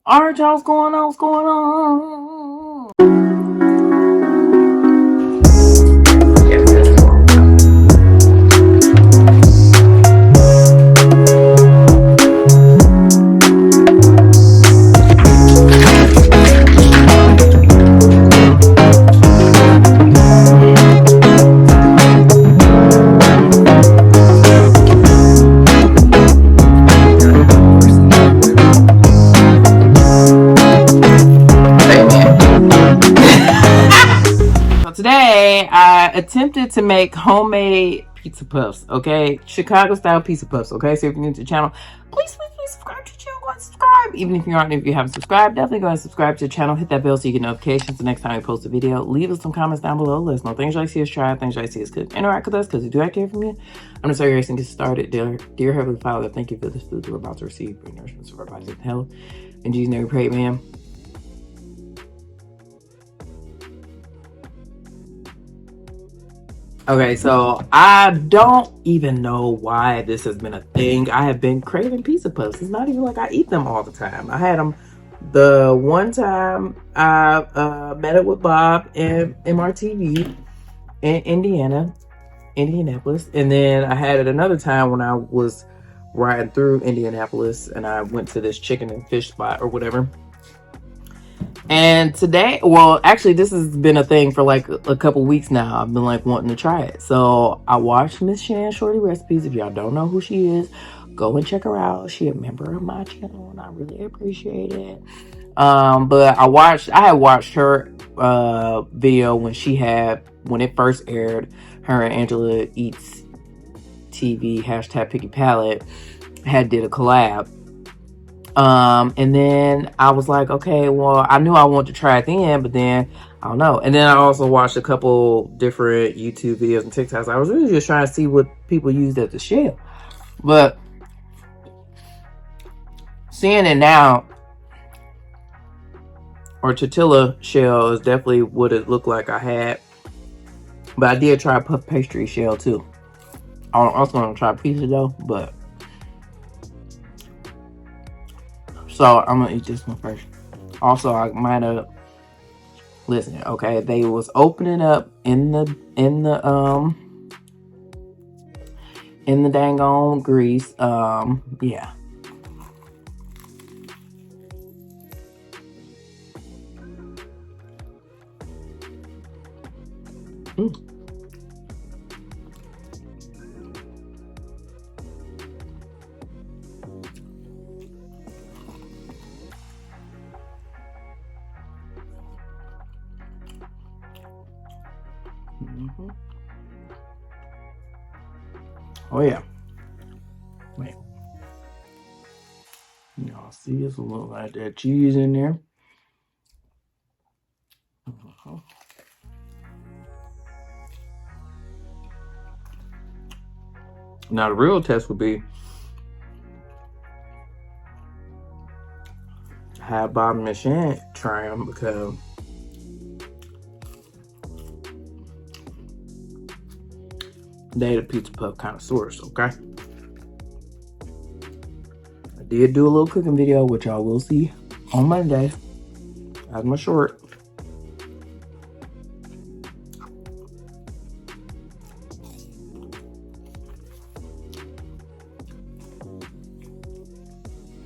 Alright, y'all, what's going on? What's going on? So today, I attempted to make homemade pizza puffs, okay? Chicago-style pizza puffs, okay? So if you're new to the channel, please subscribe to the channel. Go ahead and subscribe. Even if you aren't, if you haven't subscribed, definitely go ahead and subscribe to the channel. Hit that bell so you get notifications the next time we post a video. Leave us some comments down below. Let us know things you like to see us try, things you like to see us cook. Interact with us because we do like to hear from you. I'm going to start racing, get started. Dear Heavenly Father, thank you for this food we're about to receive. Bring nourishment to our bodies and health. In Jesus' name we pray, man. Okay, so I don't even know why this has been a thing. I have been craving pizza puffs. It's not even like I eat them all the time. I had them the one time I met up with Bob and MRTV in Indianapolis. And then I had it another time when I was riding through Indianapolis and I went to this chicken and fish spot or whatever. And today, well, actually, this has been a thing for like a couple weeks now. I've been like wanting to try it. So I watched Miss Shan Shorty Recipes. If y'all don't know who she is, go and check her out. She a member of my channel and I really appreciate it. But I had watched her video when it first aired. Her and Angela Eats TV, #Picky Palette, did a collab. And then I was like, okay, well, I knew I wanted to try it then, but then I don't know. And then I also watched a couple different YouTube videos and TikToks. I was really just trying to see what people used as the shell. But seeing it now, or tortilla shell is definitely what it looked like I had. But I did try puff pastry shell too. I also want to try pizza though, but so I'm gonna eat this one first. Also, I might have listen, okay, they was opening up in the dang on grease. Yeah. Mm. Mm-hmm. Oh yeah. Wait. Y'all see it's a little like that cheese in there. Uh-huh. Now the real test would be have Bob and Miss Shan try them because they the pizza puff connoisseurs, okay? I did do a little cooking video, which y'all will see on Monday as my short.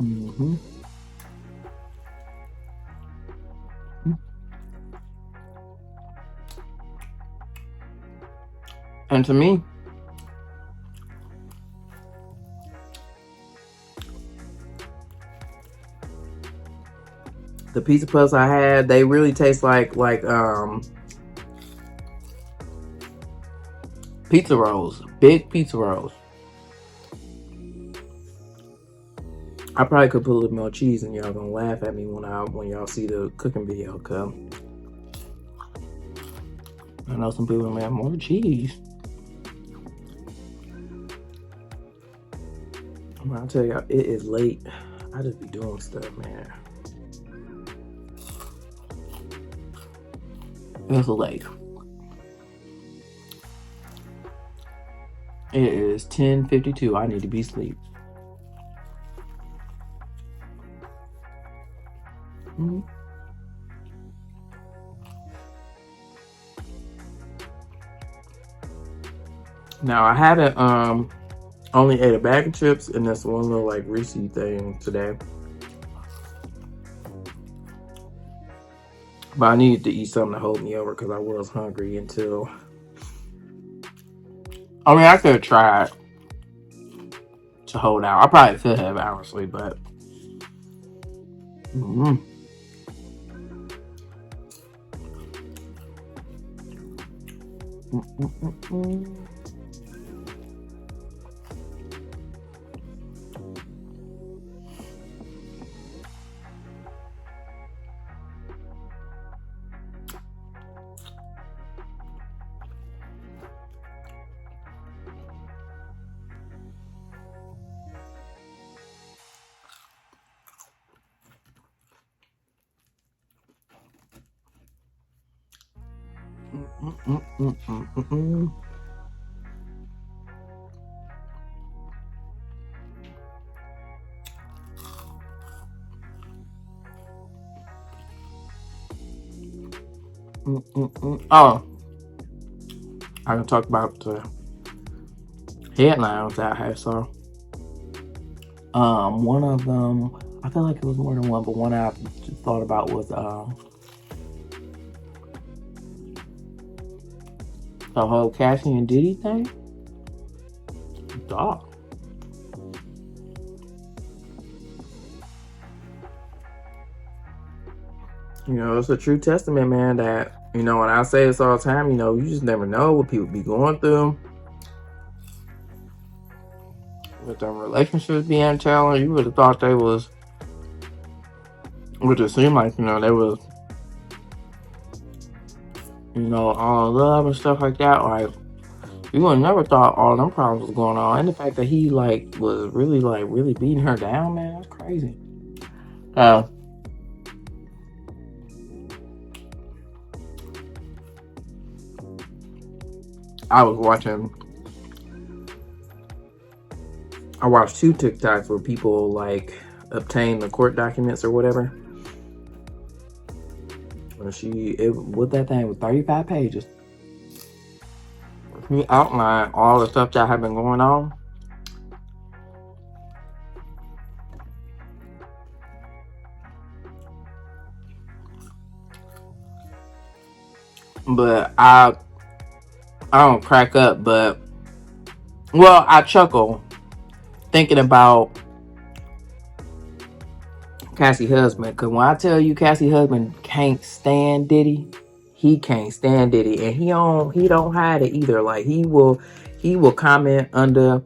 Mm-hmm. And to me, the pizza puffs I had, they really taste like pizza rolls, big pizza rolls. I probably could put a little more cheese and y'all gonna laugh at me when y'all see the cooking video, cause I know some people may have more cheese. I'll tell y'all, it is late. I just be doing stuff, man. It's late. It is 10:52. I need to be asleep. Mm. Now I haven't only ate a bag of chips and this one little like Reese thing today. But I needed to eat something to hold me over because I was hungry until. I mean, I could have tried to hold out. I probably could have, honestly, but. Mm. Mm. Oh, I can talk about the headlines that I had saw. One of them, I feel like it was more than one, but one I just thought about was the whole Cassie and Diddy thing. Dog. You know, it's a true testament, man, that, you know, and I say this all the time, you know, you just never know what people be going through. With their relationships being challenged, you would have thought they was, would it seem like, you know, they was, you know, all in love and stuff like that. Like, you would have never thought all them problems was going on. And the fact that he, like, was really, like, really beating her down, man, that's crazy. I watched two TikToks where people like obtain the court documents or whatever. What that thing was 35 pages. He outlined all the stuff that had been going on. But I don't crack up, but well, I chuckle thinking about Cassie's husband. Cause when I tell you Cassie's husband can't stand Diddy, he can't stand Diddy, and he don't hide it either. Like he will comment under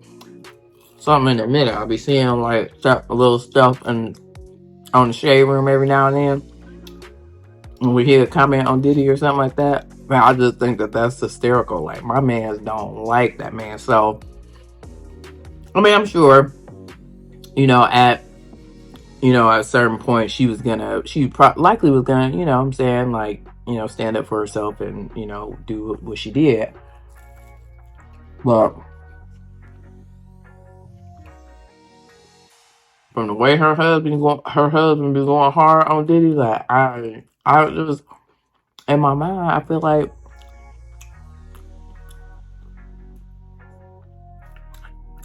something in the middle. I'll be seeing like a little stuff and on the shade room every now and then. When we hear a comment on Diddy or something like that, man, I just think that that's hysterical. Like my mans don't like that man. So I mean, I'm sure, you know, at a certain point, she likely was gonna, you know what I'm saying, like, you know, stand up for herself and, you know, do what she did. But from the way her husband be going hard on Diddy, like I just in my mind, I feel like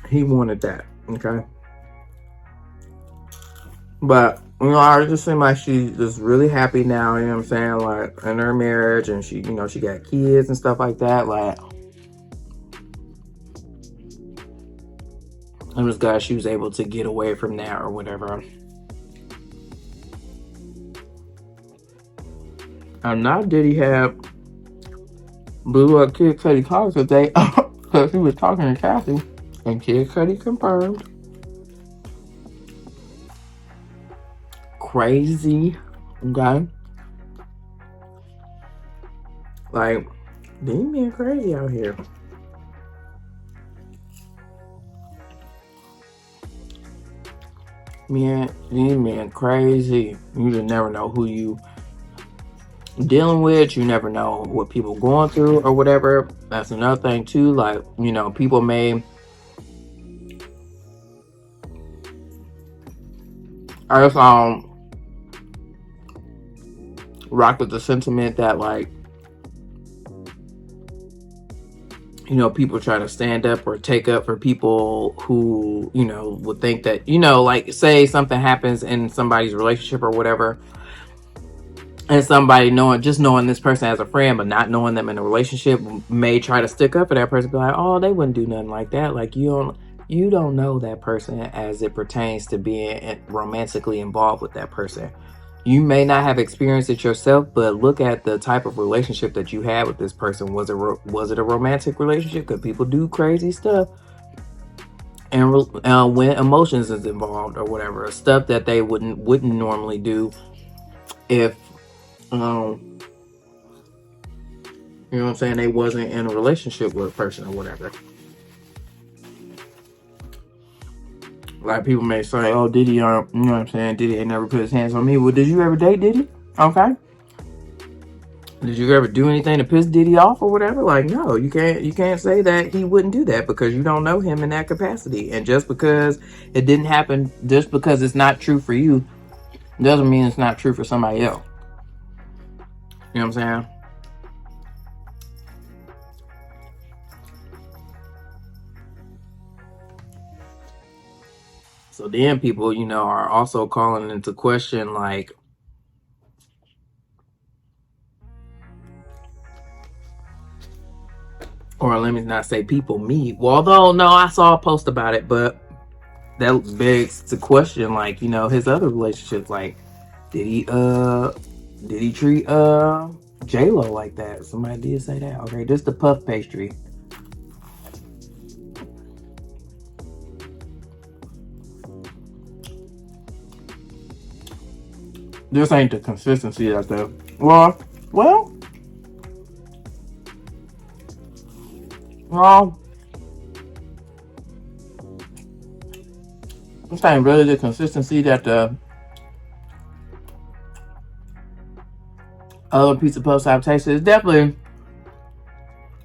he wanted that, okay? But you know, I just seem like she's just really happy now, you know what I'm saying, like in her marriage, and she, you know, she got kids and stuff like that. Like I'm just glad she was able to get away from that or whatever. And now Diddy had blew up Kid Cudi car today because he was talking to Kathy, and Kid Cudi confirmed. Crazy, okay? Like, these men crazy out here. Man, these men crazy. You just never know who you dealing with. You never know what people going through or whatever. That's another thing too. Like, you know, people may I just rock with the sentiment that, like, you know, people try to stand up or take up for people who, you know, would think that, you know, like, say something happens in somebody's relationship or whatever, and somebody knowing this person as a friend but not knowing them in a relationship may try to stick up for that person, be like, oh, they wouldn't do nothing like that. Like, you don't know that person as it pertains to being romantically involved with that person. You may not have experienced it yourself, but look at the type of relationship that you had with this person. Was it a romantic relationship? Because people do crazy stuff, and when emotions is involved or whatever, stuff that they wouldn't normally do if you know what I'm saying, they wasn't in a relationship with a person or whatever. Like, people may say, oh, Diddy, you know what I'm saying, Diddy ain't never put his hands on me. Well, did you ever date Diddy? Okay. Did you ever do anything to piss Diddy off or whatever? Like, no, you can't say that he wouldn't do that, because you don't know him in that capacity. And just because it didn't happen, just because it's not true for you, doesn't mean it's not true for somebody else. You know what I'm saying? So then people, you know, are also calling into question, like, or let me not say people, me. Well, although, no, I saw a post about it, but that begs to question, like, you know, his other relationships. Like, did he treat J-Lo like that? Somebody did say that. Okay, this the puff pastry. This ain't the consistency out there. Well, this ain't really the consistency that the other pizza puffs I've tasted. It's definitely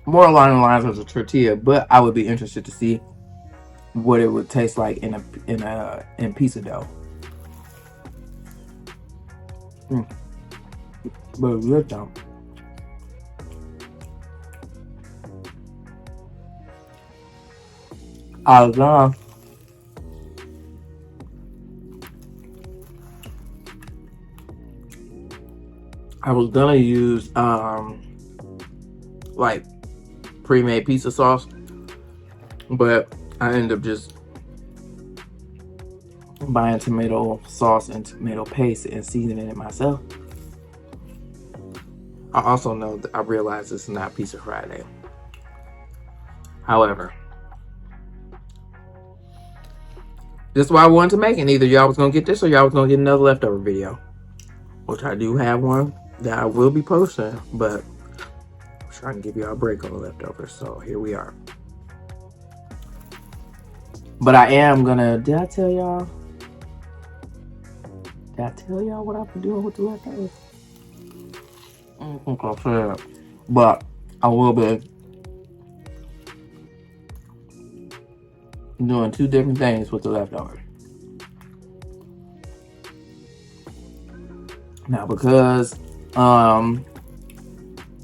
more along the lines of a tortilla, but I would be interested to see what it would taste like in pizza dough. But it's good though. I was gonna use like pre-made pizza sauce, but I ended up just buying tomato sauce and tomato paste and seasoning it myself. I also know that I realize it's not Pizza Friday. However, this is why I wanted to make it. Either y'all was gonna get this or y'all was gonna get another leftover video, which I do have one that I will be posting, but I'm trying to give y'all a break on the leftovers. So here we are. But I am gonna. Did I tell y'all? Did I tell y'all what I've been doing with the leftovers? I don't think I said, but I will be doing two different things with the leftovers. Now, because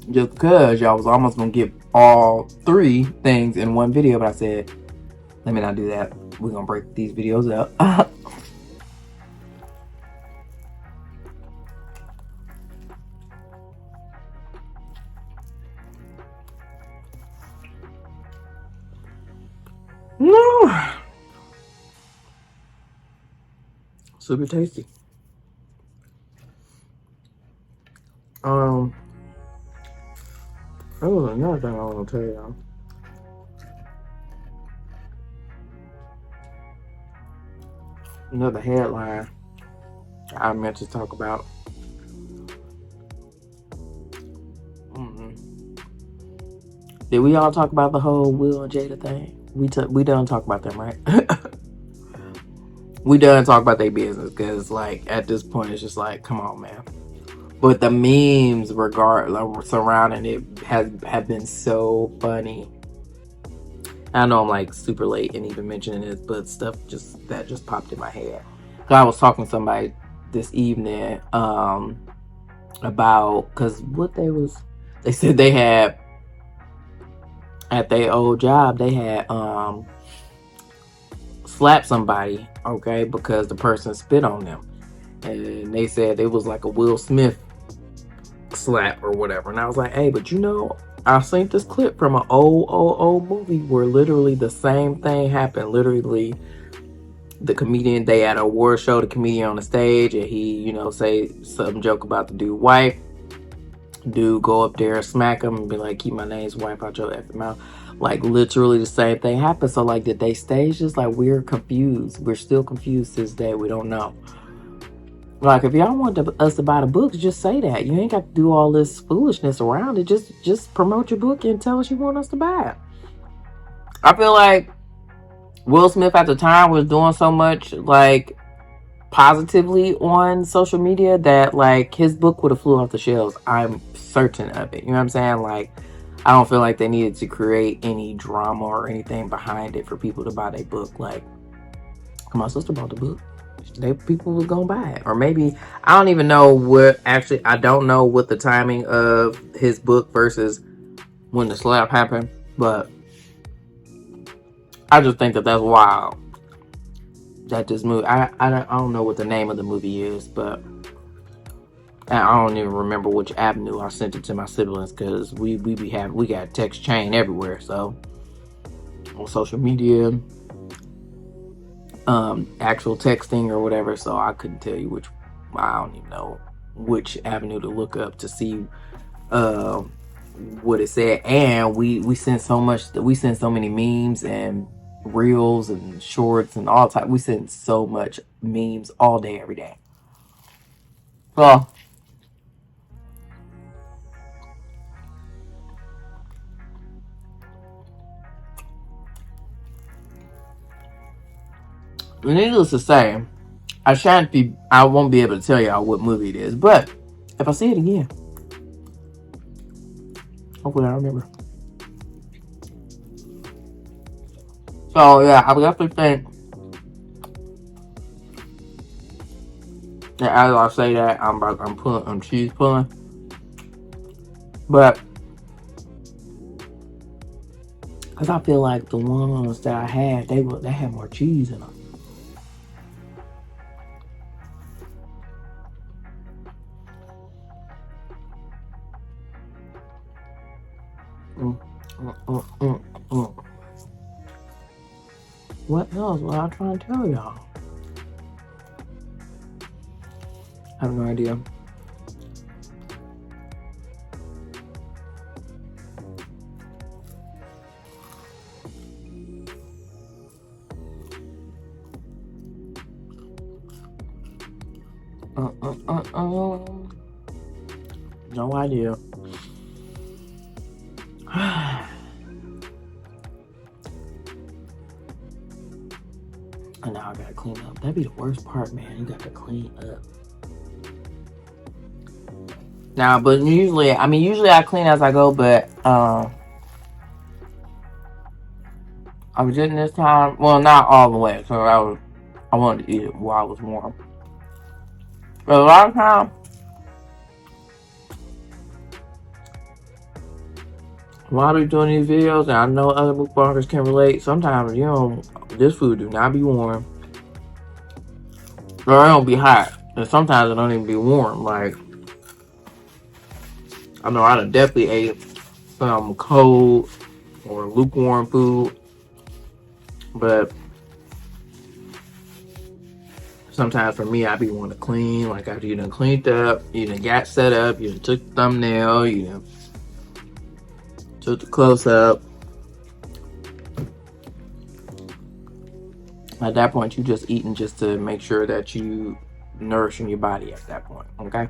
just because y'all was almost gonna get all three things in one video, but I said, let me not do that. We're gonna break these videos up. No. Super tasty. That was another thing I want to tell y'all. Another headline I meant to talk about. Did we all talk about the whole Will and Jada thing? We done talk about them, right? We done talk about their business, because, like, at this point it's just like, come on, man. But the memes surrounding it have been so funny. I know I'm like super late and even mentioning it, but stuff just popped in my head. I was talking to somebody this evening, about, because they said they had at their old job, they had slapped somebody, okay, because the person spit on them, and they said it was like a Will Smith slap or whatever. And I was like, hey, but I seen this clip from an old movie where literally the same thing happened. Literally, the comedian, they had an award show, the comedian on the stage, and he, say some joke about the dude wife. Dude go up there, smack him, and be like, keep my name's wife out your effing mouth. Like, literally the same thing happened. So, like, did they stage this? Like, we're confused. We're still confused to this day. We don't know. Like, if y'all want us to buy the books, just say that. You ain't got to do all this foolishness around it. Just promote your book and tell us you want us to buy it. I feel like Will Smith at the time was doing so much, like, positively on social media that, like, his book would have flew off the shelves. I'm certain of it. You know what I'm saying? Like, I don't feel like they needed to create any drama or anything behind it for people to buy their book. Like, my sister bought the book. People was gonna buy it. Or maybe, I don't even know I don't know what the timing of his book versus when the slap happened. But I just think that that's wild. That this movie, I don't know what the name of the movie is, but I don't even remember which avenue I sent it to my siblings, because we got text chain everywhere. So on social media, actual texting or whatever. So I couldn't tell you which. I don't even know which avenue to look up to see what it said. And we sent so much. We sent so many memes and reels and shorts and all type. We sent so much memes all day, every day. So needless to say, I won't be able to tell y'all what movie it is, but if I see it again, hopefully I remember. So yeah, I definitely think that as I say that, I'm cheese pulling, but because I feel like the ones that I had, they had more cheese in them. What else was I trying to tell y'all? I have no idea. No idea. And now I gotta clean up. That'd be the worst part, man. You got to clean up. Now, but usually I clean as I go, but I was just this time. Well, not all the way. So I wanted to eat it while it was warm. But a lot of times, while we're doing these videos, and I know other mukbangers can relate, sometimes, this food do not be warm. Or it don't be hot. And sometimes it don't even be warm. Like, I know I done definitely ate some cold or lukewarm food. But sometimes for me, I be wanting to clean. Like, after you done cleaned up, you done got set up, you done took the thumbnail, you done took the close up. At that point, you just eating just to make sure that you nourishing your body at that point, okay?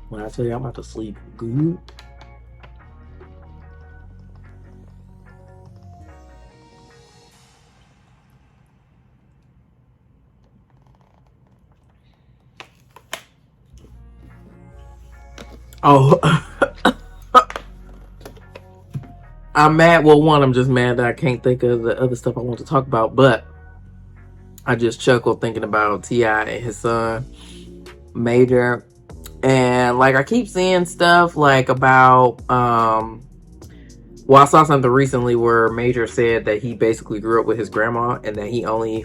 When I tell you I'm about to sleep good. Oh, I'm mad. Well, one, I'm just mad that I can't think of the other stuff I want to talk about, but I just chuckled thinking about T.I. and his son, Major. man, like I keep seeing stuff like about well, I saw something recently where Major said that he basically grew up with his grandma and that he only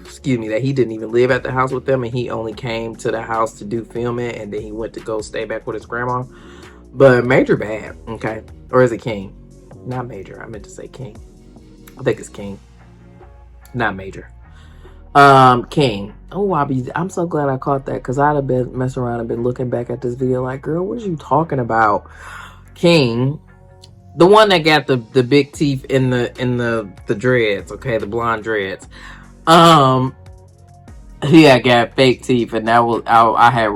excuse me, that he didn't even live at the house with them and he only came to the house to do filming and then he went to go stay back with his grandma. But Major bad, okay? Or is it King? Not Major. I meant to say King. I think it's King. Not Major. King. Oh, I'm so glad I caught that because I'd have been messing around and been looking back at this video like, girl, what are you talking about? King, the one that got the big teeth in the dreads, okay, the blonde dreads. He had got fake teeth, and that was I had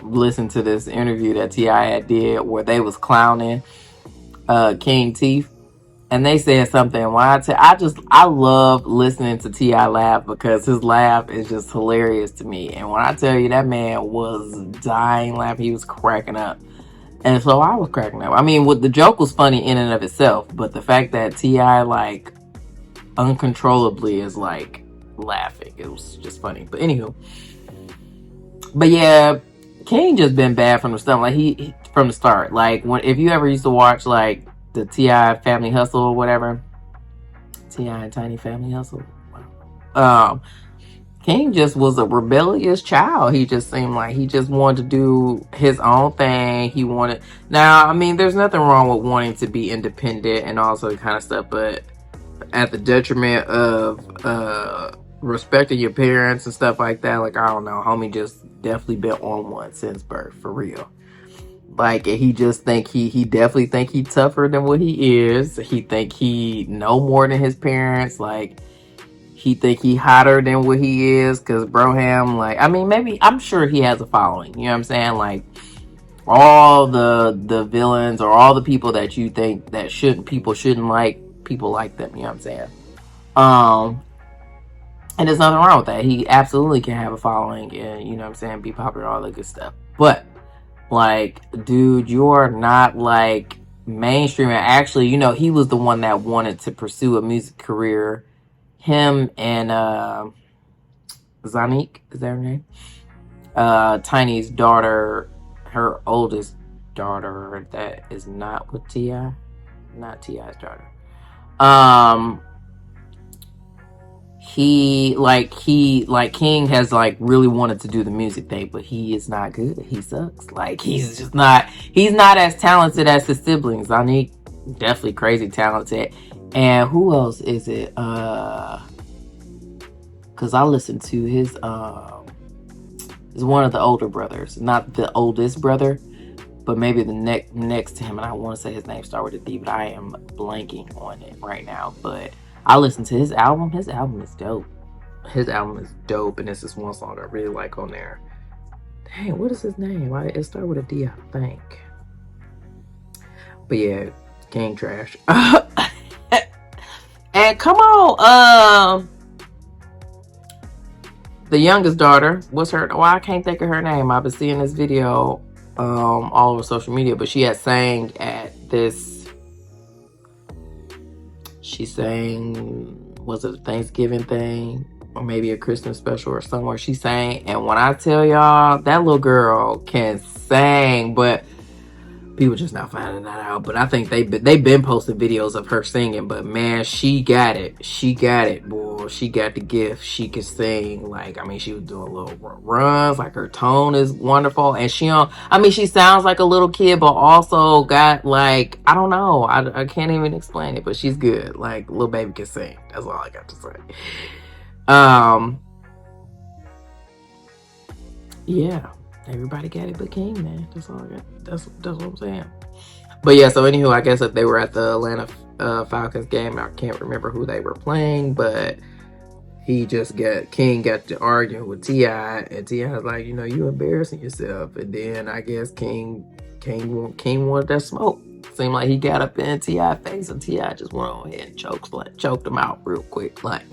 listened to this interview that T.I. had did where they was clowning King teeth. And they said something. When I love listening to T.I. laugh because his laugh is just hilarious to me. And when I tell you that man was dying laughing, he was cracking up. And so I was cracking up. I mean, the joke was funny in and of itself, but the fact that T.I. like uncontrollably is like laughing, it was just funny. But anywho, but yeah, King just been bad from the start. Like he from the start. Like if you ever used to watch like the T.I. Family Hustle or whatever, T.I. and Tiny Family Hustle. King just was a rebellious child. He just seemed like he just wanted to do his own thing. He wanted. Now, I mean, there's nothing wrong with wanting to be independent and all sort of kind of stuff, but at the detriment of respecting your parents and stuff like that. Like, I don't know, homie just definitely been on one since birth, for real. Like, he just think he definitely think he tougher than what he is. He think he know more than his parents. Like, he think he hotter than what he is. Cause Broham, like, I mean, maybe I'm sure he has a following. You know what I'm saying? Like, all the villains or all the people that you think that people shouldn't like, people like them. You know what I'm saying? And there's nothing wrong with that. He absolutely can have a following and, you know what I'm saying, be popular, all that good stuff. But like, dude, you're not like mainstream. And actually, you know, he was the one that wanted to pursue a music career. Him and Zanique, is that her name? Tiny's daughter, her oldest daughter, that is not with T.I. Not T.I.'s daughter. King has like really wanted to do the music thing, but he is not good. He sucks. Like, he's not as talented as his siblings. Zanique, definitely crazy talented. And who else is it? Cause I listened to his is one of the older brothers, not the oldest brother, but maybe the next to him. And I want to say his name started with a D, but I am blanking on it right now. But I listened to his album. His album is dope. His album is dope, and this is one song I really like on there. Dang, what is his name? It started with a D, I think. But yeah, King trash. And come on, the youngest daughter, what's her? Well, I can't think of her name. I've been seeing this video all over social media, but she had sang at this. She sang, was it a Thanksgiving thing or maybe a Christmas special or somewhere? She sang, and when I tell y'all, that little girl can sing, but people just not finding that out. But I think they've been posting videos of her singing. But man, she got it. She got it, boy. She got the gift. She could sing. Like, I mean, she was doing little runs. Like, her tone is wonderful. And she sounds like a little kid, but also got like, I don't know. I can't even explain it, but she's good. Like, little baby can sing. That's all I got to say. Yeah. Everybody got it but King, man. That's all I got. That's what I'm saying. But yeah, so anywho, I guess if they were at the Atlanta Falcons game, I can't remember who they were playing, but King got to arguing with T.I. and T.I. was like, you know, you embarrassing yourself. And then I guess King wanted that smoke. Seemed like he got up in T.I. face and T.I. just went on ahead and choked him out real quick. Like,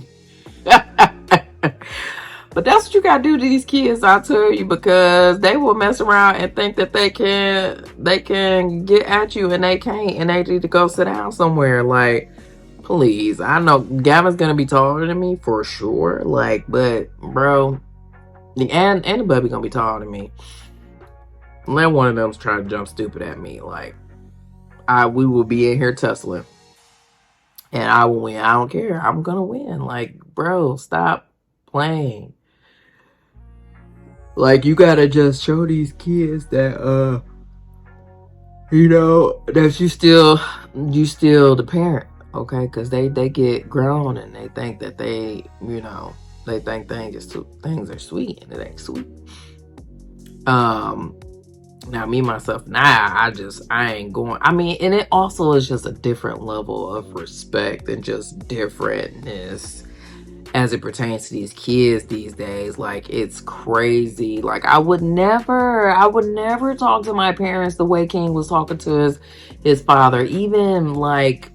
but that's what you gotta do to these kids, I tell you, because they will mess around and think that they can get at you and they can't, and they need to go sit down somewhere. Like, please. I know Gavin's gonna be taller than me for sure. Like, but bro, And the baby gonna be taller than me. Let one of them try to jump stupid at me. Like, we will be in here tussling. And I will win. I don't care. I'm gonna win. Like, bro, stop playing. Like, you gotta just show these kids that you know, that you still the parent, okay? Because they get grown and they think that they, you know, they think things are sweet, and it ain't sweet. Now me myself, I ain't going. I mean, and it also is just a different level of respect and just differentness as it pertains to these kids these days. Like, it's crazy. Like, I would never talk to my parents the way King was talking to his father. Even like,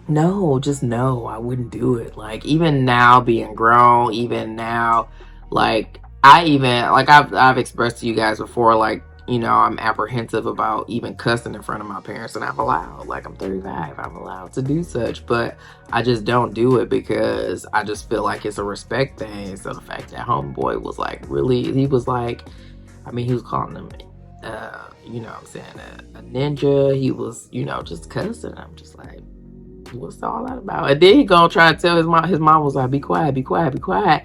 no, just no, I wouldn't do it. Like, even now being grown, even now, like, I've expressed to you guys before, like, you know, I'm apprehensive about even cussing in front of my parents, and I'm allowed. Like, I'm 35, I'm allowed to do such, but I just don't do it because I just feel like it's a respect thing. So the fact that homeboy was like, really, he was like, I mean, he was calling him, you know what I'm saying, a ninja. He was, you know, just cussing. I'm just like, what's all that about? And then he gonna try to tell his mom. His mom was like, be quiet, be quiet, be quiet.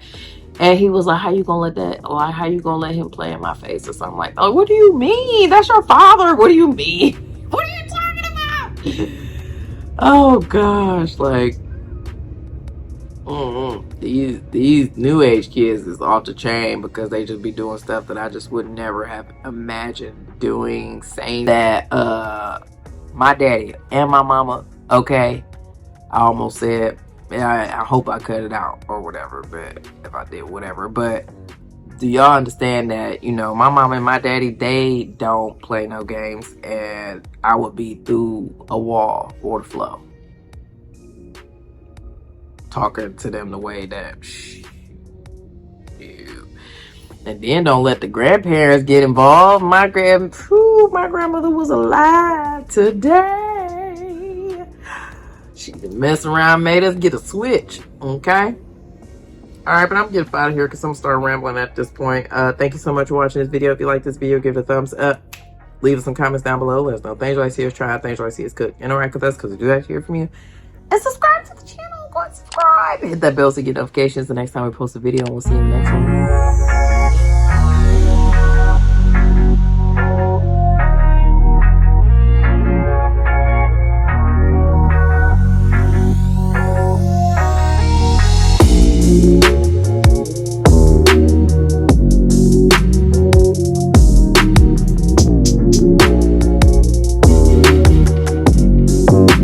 And he was like, how you gonna let that, like, how you gonna let him play in my face or something? Like, oh, what do you mean? That's your father. What do you mean? What are you talking about? Oh gosh, like, these new age kids is off the chain because they just be doing stuff that I just would never have imagined doing, saying that my daddy and my mama, okay, I almost said, I hope I cut it out or whatever, but if I did, whatever. But do y'all understand that, you know, my mom and my daddy, they don't play no games, and I would be through a wall or the flow talking to them the way that, and then don't let the grandparents get involved. My grandmother was alive today. She been messing around, made us get a switch. Okay. All right, but I'm getting out of here because I'm starting rambling at this point. Thank you so much for watching this video. If you like this video, give it a thumbs up. Leave us some comments down below. Let us know things you like to see us try, things you like to see us cook. Interact with us because we do like to hear from you. And subscribe to the channel. Go and subscribe. Hit that bell so you get notifications the next time we post a video. And we'll see you in the next one.